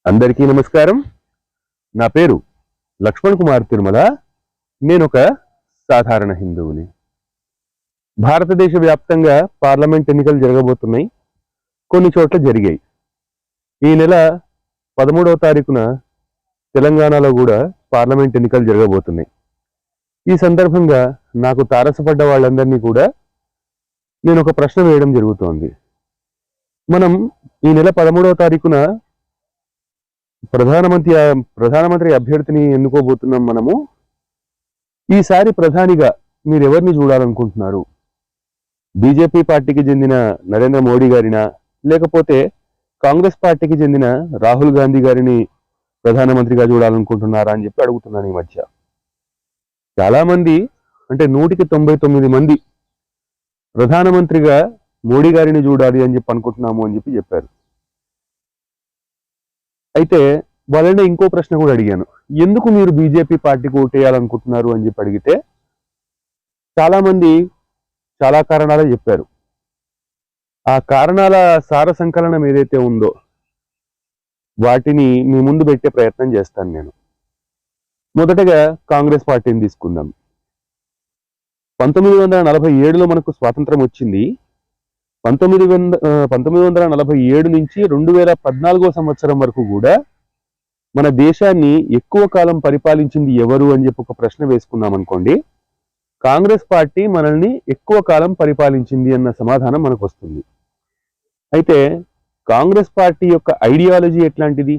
అందరికీ నమస్కారం. నా పేరు లక్ష్మణ్ కుమార్ తిరుమల. నేను ఒక సాధారణ హిందువుని. భారతదేశ వ్యాప్తంగా పార్లమెంట్ ఎన్నికలు జరగబోతున్నాయి. కొన్ని చోట్ల జరిగాయి. ఈ నెల 13వ తారీఖున తెలంగాణలో కూడా పార్లమెంట్ ఎన్నికలు జరగబోతున్నాయి. ఈ సందర్భంగా నాకు తారసపడ్డ వాళ్ళందరినీ కూడా నేను ఒక ప్రశ్న వేయడం జరుగుతోంది. మనం ఈ నెల 13వ తారీఖున ప్రధానమంత్రి అభ్యర్థిని ఎన్నుకోబోతున్నాం. మనము ఈసారి ప్రధానిగా మీరు ఎవరిని చూడాలనుకుంటున్నారు? బీజేపీ పార్టీకి చెందిన నరేంద్ర మోడీ గారినా, లేకపోతే కాంగ్రెస్ పార్టీకి చెందిన రాహుల్ గాంధీ గారిని ప్రధానమంత్రిగా చూడాలనుకుంటున్నారా అని చెప్పి అడుగుతున్నాను. ఈ మధ్య చాలా మంది, అంటే 199 మంది ప్రధానమంత్రిగా మోడీ గారిని చూడాలి అని చెప్పి అనుకుంటున్నాము అని చెప్పారు. అయితే వాళ్ళని ఇంకో ప్రశ్న కూడా అడిగాను, ఎందుకు మీరు బీజేపీ పార్టీకి ఓటేయాలనుకుంటున్నారు అని చెప్పి అడిగితే చాలా మంది చాలా కారణాలు చెప్పారు. ఆ కారణాల సార సంకలనం ఏదైతే ఉందో వాటిని మీ ముందు పెట్టే ప్రయత్నం చేస్తాను నేను. మొదటగా కాంగ్రెస్ పార్టీని తీసుకుందాం. 1947లో మనకు స్వాతంత్రం వచ్చింది. 1947 నుంచి 2014వ సంవత్సరం వరకు కూడా మన దేశాన్ని ఎక్కువ కాలం పరిపాలించింది ఎవరు అని చెప్పి ఒక ప్రశ్న వేసుకున్నాం అనుకోండి, కాంగ్రెస్ పార్టీ మనల్ని ఎక్కువ కాలం పరిపాలించింది అన్న సమాధానం మనకు వస్తుంది. అయితే కాంగ్రెస్ పార్టీ యొక్క ఐడియాలజీ ఎట్లాంటిది,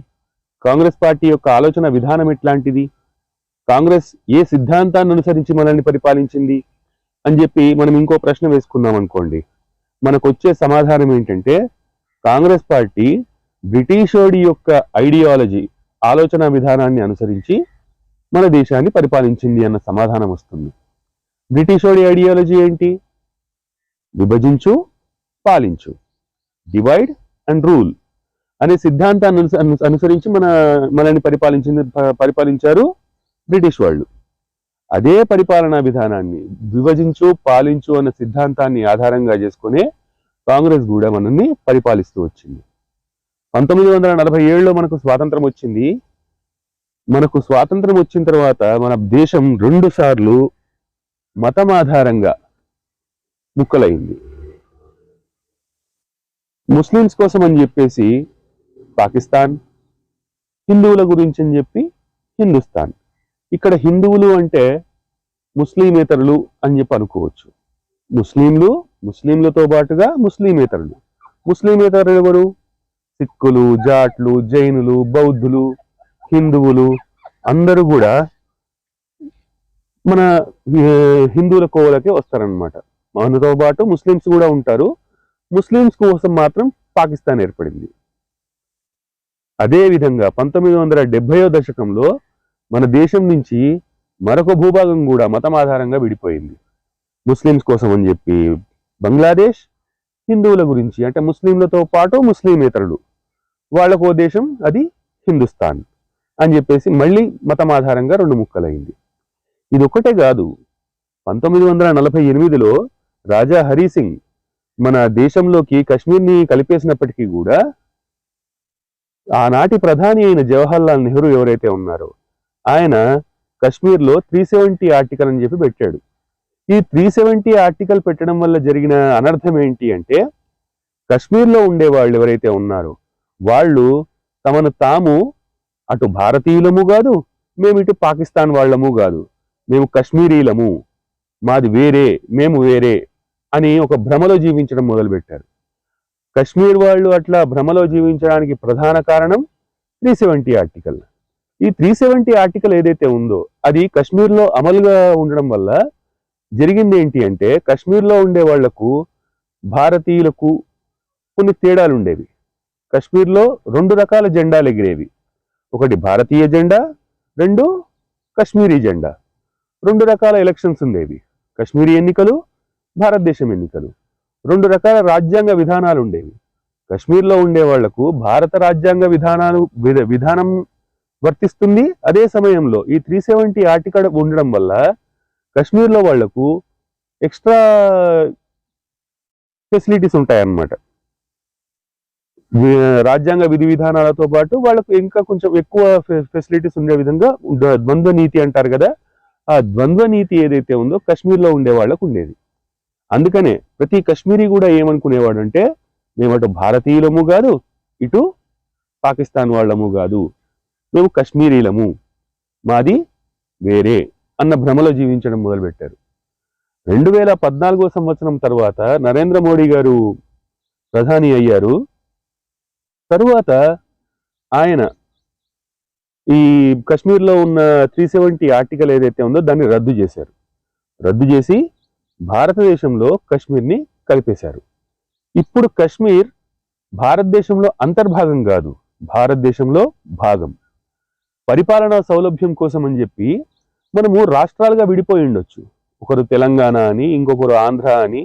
కాంగ్రెస్ పార్టీ యొక్క ఆలోచన విధానం ఎట్లాంటిది, కాంగ్రెస్ ఏ సిద్ధాంతాన్ని అనుసరించి మనల్ని పరిపాలించింది అని చెప్పి మనం ఇంకో ప్రశ్న వేసుకున్నాం అనుకోండి, మనకు వచ్చే సమాధానం ఏంటంటే కాంగ్రెస్ పార్టీ బ్రిటిషోడి యొక్క ఐడియాలజీ, ఆలోచన విధానాన్ని అనుసరించి మన దేశాన్ని పరిపాలించింది అన్న సమాధానం వస్తుంది. బ్రిటిషోడి ఐడియాలజీ ఏంటి? విభజించు, పాలించు, డివైడ్ అండ్ రూల్ అనే సిద్ధాంతాన్ని అనుసరించి మనల్ని పరిపాలించారు బ్రిటిష్ వాళ్ళు. అదే పరిపాలనా విధానాన్ని, విభజించు పాలించు అన్న సిద్ధాంతాన్ని ఆధారంగా చేసుకునే కాంగ్రెస్ కూడా మనల్ని పరిపాలిస్తూ వచ్చింది. 1947లో మనకు స్వాతంత్రం వచ్చింది. మనకు స్వాతంత్రం వచ్చిన తర్వాత మన దేశం 2 సార్లు మతం ఆధారంగా ముక్కలైంది. ముస్లిమ్స్ కోసం అని చెప్పేసి పాకిస్తాన్, హిందువుల గురించి అని చెప్పి హిందుస్థాన్. ఇక్కడ హిందువులు అంటే ముస్లిమేతరులు అని చెప్పి అనుకోవచ్చు. ముస్లింలతో పాటుగా ముస్లిమేతరులు. ముస్లిమేతరులు ఎవరు? సిక్కులు, జాట్లు, జైనులు, బౌద్ధులు, హిందువులు అందరూ కూడా మన హిందువుల కోవలకే వస్తారనమాట. మనతో పాటు ముస్లిమ్స్ కూడా ఉంటారు. ముస్లిమ్స్ కోసం మాత్రం పాకిస్తాన్ ఏర్పడింది. అదేవిధంగా 1970వ దశకంలో మన దేశం నుంచి మరొక భూభాగం కూడా మతం ఆధారంగా విడిపోయింది. ముస్లిమ్స్ కోసం అని చెప్పి బంగ్లాదేశ్, హిందువుల గురించి అంటే ముస్లింలతో పాటు ముస్లిమేతరులు వాళ్ళకో దేశం, అది హిందుస్థాన్ అని చెప్పేసి మళ్ళీ మతం ఆధారంగా 2 ముక్కలైంది. ఇది ఒక్కటే కాదు, 1948లో రాజా హరి సింగ్ మన దేశంలోకి కాశ్మీర్ని కలిపేసినప్పటికీ కూడా ఆనాటి ప్రధాని అయిన జవహర్లాల్ నెహ్రూ ఎవరైతే ఉన్నారో ఆయన కశ్మీర్లో 370 ఆర్టికల్ అని చెప్పి పెట్టాడు. ఈ 370 ఆర్టికల్ పెట్టడం వల్ల జరిగిన అనర్థం ఏంటి అంటే, కశ్మీర్లో ఉండే వాళ్ళు ఎవరైతే ఉన్నారో వాళ్ళు తమను తాము అటు భారతీయులము కాదు, మేము ఇటు పాకిస్తాన్ వాళ్ళము కాదు, మేము కశ్మీరీలము, మాది వేరే, మేము వేరే అని ఒక భ్రమలో జీవించడం మొదలుపెట్టారు. కశ్మీర్ వాళ్ళు అట్లా భ్రమలో జీవించడానికి ప్రధాన కారణం 370 ఆర్టికల్. ఈ 370 ఆర్టికల్ ఏదైతే ఉందో అది కశ్మీర్లో అమలుగా ఉండడం వల్ల జరిగింది ఏంటి అంటే, కశ్మీర్లో ఉండే వాళ్లకు భారతీయులకు కొన్ని తేడాలు ఉండేవి. కశ్మీర్లో 2 రకాల జెండాలు ఎగిరేవి. ఒకటి భారతీయ జెండా, 2 కశ్మీరీ జెండా. 2 రకాల ఎలక్షన్స్ ఉండేవి, కశ్మీరీ ఎన్నికలు, భారతదేశం ఎన్నికలు. 2 రకాల రాజ్యాంగ విధానాలు ఉండేవి. కశ్మీర్లో ఉండే వాళ్లకు భారత రాజ్యాంగ విధానం వర్తిస్తుంది. అదే సమయంలో ఈ 370 ఆర్టికల్ ఉండడం వల్ల కశ్మీర్లో వాళ్లకు ఎక్స్ట్రా ఫెసిలిటీస్ ఉంటాయన్నమాట. రాజ్యాంగ విధి విధానాలతో పాటు వాళ్ళకు ఇంకా కొంచెం ఎక్కువ ఫెసిలిటీస్ ఉండే విధంగా ద్వంద్వ నీతి అంటారు కదా, ఆ ద్వంద్వ నీతి ఏదైతే ఉందో కాశ్మీర్లో ఉండే వాళ్ళకు ఉండేది. అందుకనే ప్రతి కాశ్మీరీ కూడా ఏమనుకునేవాడు అంటే, మేము అటు భారతీయులము కాదు, ఇటు పాకిస్తాన్ వాళ్ళము కాదు, మేము కాశ్మీరీలము, మాది వేరే అన్న భ్రమలో జీవించడం మొదలుపెట్టారు. 2014 సంవత్సరం తర్వాత నరేంద్ర మోడీ గారు ప్రధాని అయ్యారు. తరువాత ఆయన ఈ కాశ్మీర్లో ఉన్న 370 ఆర్టికల్ ఏదైతే ఉందో దాన్ని రద్దు చేశారు. రద్దు చేసి భారతదేశంలో కాశ్మీర్ని కలిపేశారు. ఇప్పుడు కాశ్మీర్ భారతదేశంలో అంతర్భాగం కాదు, భారతదేశంలో భాగం. పరిపాలనా సౌలభ్యం కోసం అని చెప్పి మనము రాష్ట్రాలుగా విడిపోయి ఉండొచ్చు. ఒకరు తెలంగాణ అని, ఇంకొకరు ఆంధ్ర అని,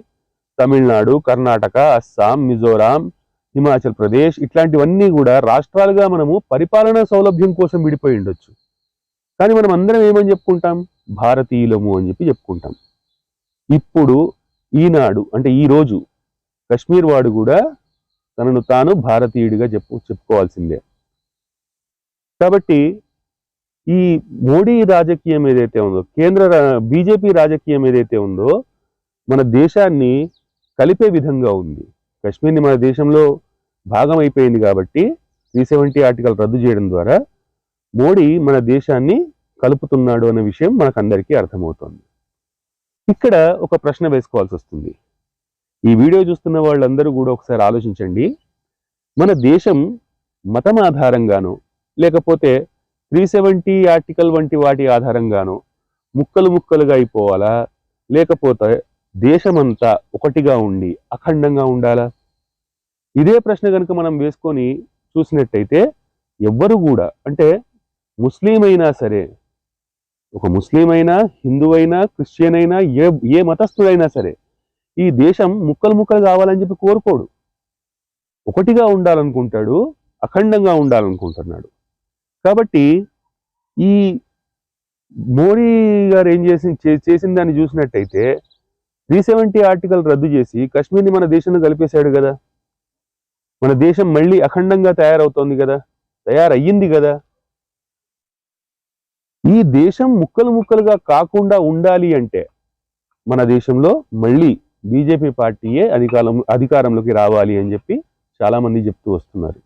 తమిళనాడు, కర్ణాటక, అస్సాం, మిజోరాం, హిమాచల్ ప్రదేశ్ ఇట్లాంటివన్నీ కూడా రాష్ట్రాలుగా మనము పరిపాలనా సౌలభ్యం కోసం విడిపోయి ఉండొచ్చు. కానీ మనం అందరం ఏమని చెప్పుకుంటాం? భారతీయులము అని చెప్పి చెప్పుకుంటాం. ఇప్పుడు ఈనాడు అంటే ఈ రోజు కాశ్మీర్ వాడు కూడా తనను తాను భారతీయుడిగా చెప్పుకోవాల్సిందే. కాబట్టి ఈ మోడీ రాజకీయం ఏదైతే ఉందో, కేంద్ర బీజేపీ రాజకీయం ఏదైతే ఉందో మన దేశాన్ని కలిపే విధంగా ఉంది. కాశ్మీర్ని మన దేశంలో భాగం అయిపోయింది కాబట్టి 370 ఆర్టికల్ రద్దు చేయడం ద్వారా మోడీ మన దేశాన్ని కలుపుతున్నాడు అనే విషయం మనకందరికీ అర్థమవుతోంది. ఇక్కడ ఒక ప్రశ్న వేసుకోవాల్సి వస్తుంది. ఈ వీడియో చూస్తున్న వాళ్ళందరూ కూడా ఒకసారి ఆలోచించండి. మన దేశం మతం ఆధారంగానో లేకపోతే 370 ఆర్టికల్ వంటి వాటి ఆధారంగానో ముక్కలు ముక్కలుగా అయిపోవాలా, లేకపోతే దేశమంతా ఒకటిగా ఉండి అఖండంగా ఉండాలా? ఇదే ప్రశ్న కనుక మనం వేసుకొని చూసినట్టయితే ఎవ్వరు కూడా, అంటే ముస్లిం అయినా సరే, ఒక ముస్లిం అయినా, హిందువైనా, క్రిస్టియన్ అయినా, ఏ మతస్థుడైనా సరే ఈ దేశం ముక్కలు ముక్కలు కావాలని చెప్పి కోరుకోడు. ఒకటిగా ఉండాలనుకుంటాడు, అఖండంగా ఉండాలనుకుంటున్నాడు. కాబట్టి ఈ మోడీ గారు ఏం చేసిన దాన్ని చూసినట్టయితే 370 ఆర్టికల్ రద్దు చేసి కాశ్మీర్ని మన దేశంలో కలిపేశాడు కదా. మన దేశం మళ్ళీ అఖండంగా తయారవుతోంది కదా, తయారయ్యింది కదా. ఈ దేశం ముక్కలు ముక్కలుగా కాకుండా ఉండాలి అంటే మన దేశంలో మళ్ళీ బీజేపీ పార్టీయే అధికారంలోకి రావాలి అని చెప్పి చాలా మంది చెప్తూ వస్తున్నారు.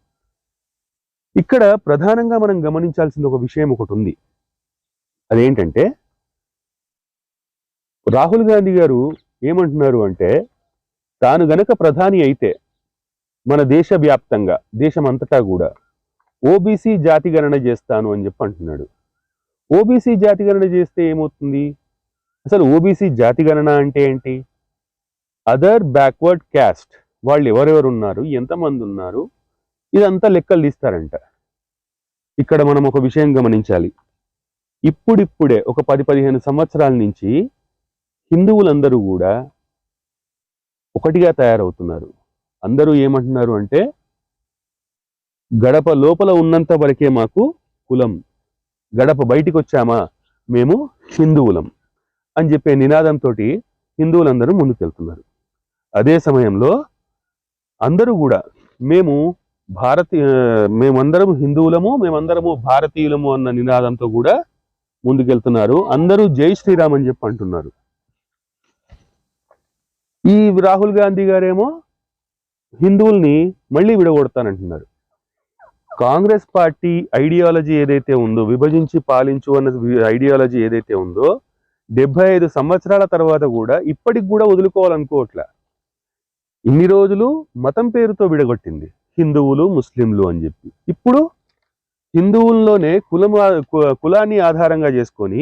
ఇక్కడ ప్రధానంగా మనం గమనించాల్సిన ఒక విషయం ఒకటి ఉంది. అదేంటంటే రాహుల్ గాంధీ గారు ఏమంటున్నారు అంటే, తాను గనక ప్రధాని అయితే మన దేశవ్యాప్తంగా, దేశమంతటా కూడా ఓబీసీ జాతిగణన చేస్తాను అని చెప్పి అంటున్నాడు. ఓబీసీ జాతిగణన చేస్తే ఏమవుతుంది? అసలు ఓబీసీ జాతిగణన అంటే ఏంటి? అదర్ బ్యాక్వర్డ్ క్యాస్ట్ వాళ్ళు ఎవరెవరు ఉన్నారు, ఎంతమంది ఉన్నారు, ఇదంతా లెక్కలు తీస్తారంట. ఇక్కడ మనం ఒక విషయం గమనించాలి. ఇప్పుడిప్పుడే ఒక 10-15 సంవత్సరాల నుంచి హిందువులందరూ కూడా ఒకటిగా తయారవుతున్నారు. అందరూ ఏమంటున్నారు అంటే, గడప లోపల ఉన్నంత వరకే మాకు కులం, గడప బయటికి వచ్చామా మేము హిందువులం అని చెప్పే నినాదంతో హిందువులందరూ ముందుకెళ్తున్నారు. అదే సమయంలో అందరూ కూడా మేమందరం హిందువులము, మేమందరము భారతీయులము అన్న నినాదంతో కూడా ముందుకెళ్తున్నారు. అందరూ జై శ్రీరామ్ అని చెప్పి అంటున్నారు. ఈ రాహుల్ గాంధీ గారేమో హిందువుల్ని మళ్ళీ విడగొడతానంటున్నారు. కాంగ్రెస్ పార్టీ ఐడియాలజీ ఏదైతే ఉందో, విభజించి పాలించు అన్న ఐడియాలజీ ఏదైతే ఉందో 75 సంవత్సరాల తర్వాత కూడా ఇప్పటికి కూడా వదులుకోవాలనుకోవట్లే. ఇన్ని రోజులు మతం పేరుతో విడగొట్టింది, హిందువులు ముస్లింలు అని చెప్పి. ఇప్పుడు హిందువుల్లోనే కులాన్ని ఆధారంగా చేసుకొని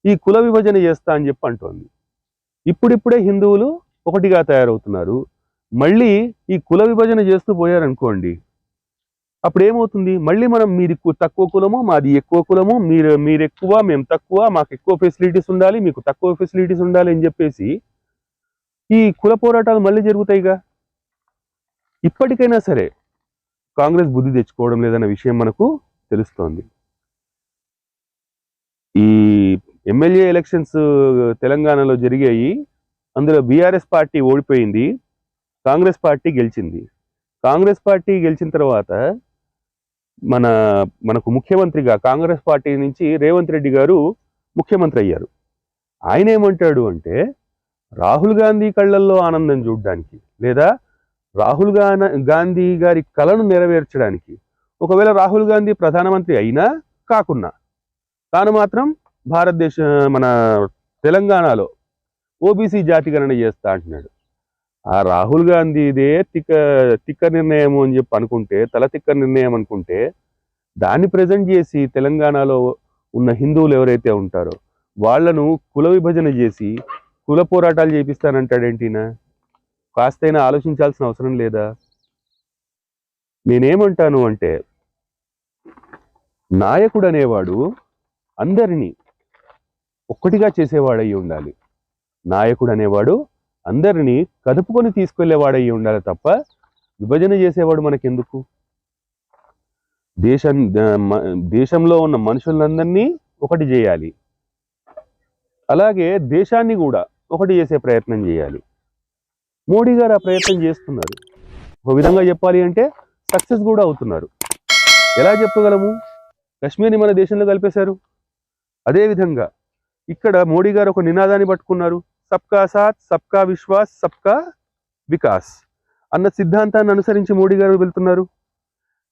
ఈ కుల విభజన చేస్తా అని చెప్పి అంటోంది. ఇప్పుడిప్పుడే హిందువులు ఒకటిగా తయారవుతున్నారు. మళ్ళీ ఈ కుల విభజన చేస్తూ పోయారనుకోండి, అప్పుడు ఏమవుతుంది? మళ్ళీ మనం మీది తక్కువ కులము, మాది ఎక్కువ కులము, మీరు ఎక్కువ, మేము తక్కువ, మాకు ఎక్కువ ఫెసిలిటీస్ ఉండాలి, మీకు తక్కువ ఫెసిలిటీస్ ఉండాలి అని చెప్పేసి ఈ కుల పోరాటాలు మళ్ళీ జరుగుతాయిగా. ఇప్పటికైనా సరే కాంగ్రెస్ బుద్ధి తెచ్చుకోవడం లేదన్న విషయం మనకు తెలుస్తోంది. ఈ ఎమ్మెల్యే ఎలక్షన్స్ తెలంగాణలో జరిగాయి. అందులో బీఆర్ఎస్ పార్టీ ఓడిపోయింది, కాంగ్రెస్ పార్టీ గెలిచింది. కాంగ్రెస్ పార్టీ గెలిచిన తర్వాత మనకు ముఖ్యమంత్రిగా కాంగ్రెస్ పార్టీ నుంచి రేవంత్ రెడ్డి గారు ముఖ్యమంత్రి అయ్యారు. ఆయన ఏమంటాడు అంటే, రాహుల్ గాంధీ కళ్ళల్లో ఆనందం చూడడానికి లేదా రాహుల్ గాంధీ గారి కలను నెరవేర్చడానికి, ఒకవేళ రాహుల్ గాంధీ ప్రధానమంత్రి అయినా కాకున్నా, తాను మాత్రం మన తెలంగాణలో ఓబీసీ జాతిగణన చేస్తా అంటున్నాడు. ఆ రాహుల్ గాంధీదే తిక్క నిర్ణయం అని చెప్పి అనుకుంటే, తిక్క నిర్ణయం అనుకుంటే, దాన్ని ప్రజెంట్ చేసి తెలంగాణలో ఉన్న హిందువులు ఎవరైతే ఉంటారో వాళ్లను కుల విభజన చేసి కుల పోరాటాలు చేపిస్తానంటాడేంటినా? కాస్తైనా ఆలోచించాల్సిన అవసరం లేదా? నేనేమంటాను అంటే, నాయకుడు అనేవాడు అందరినీ ఒక్కటిగా చేసేవాడయ్యి ఉండాలి. నాయకుడు అనేవాడు అందరినీ కదుపుకొని తీసుకెళ్లేవాడయ్యి ఉండాలి తప్ప విభజన చేసేవాడు మనకెందుకు? దేశంలో ఉన్న మనుషులందరినీ ఒకటి చేయాలి, అలాగే దేశాన్ని కూడా ఒకటి చేసే ప్రయత్నం చేయాలి. మోడీ గారు ఆ ప్రయత్నం చేస్తున్నారు. ఒక విధంగా చెప్పాలి అంటే సక్సెస్ కూడా అవుతున్నారు. ఎలా చెప్పగలము? కశ్మీర్ని మన దేశంలో కలిపేశారు. అదేవిధంగా ఇక్కడ మోడీ గారు ఒక నినాదాన్ని పట్టుకున్నారు, సబ్కా సాత్ సబ్కా విశ్వాస్ సబ్కా వికాస్ అన్న సిద్ధాంతాన్ని అనుసరించి మోడీ గారు వెళ్తున్నారు.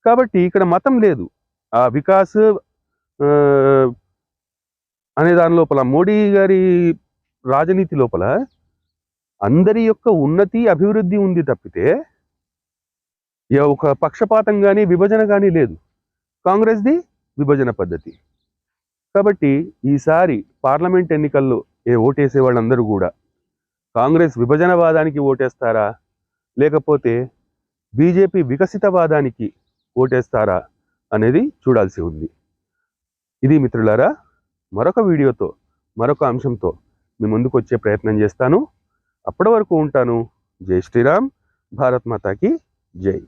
కాబట్టి ఇక్కడ మతం లేదు. ఆ వికాస్ అనే దాని లోపల, మోడీ గారి రాజనీతి లోపల అందరి యొక్క ఉన్నతి అభివృద్ధి ఉంది తప్పితే ఒక పక్షపాతం కానీ విభజన కానీ లేదు. కాంగ్రెస్ది విభజన పద్ధతి. కాబట్టి ఈసారి పార్లమెంట్ ఎన్నికల్లో ఓటేసే వాళ్ళందరూ కూడా కాంగ్రెస్ విభజనవాదానికి ఓటేస్తారా, లేకపోతే బీజేపీ వికసితవాదానికి ఓటేస్తారా అనేది చూడాల్సి ఉంది. ఇది మిత్రులారా, మరొక వీడియోతో మరొక అంశంతో మీ ముందుకు వచ్చే ప్రయత్నం చేస్తాను. అప్పటి వరకు ఉంటాను. జై శ్రీరామ్. భారత్ మాతాకి జై.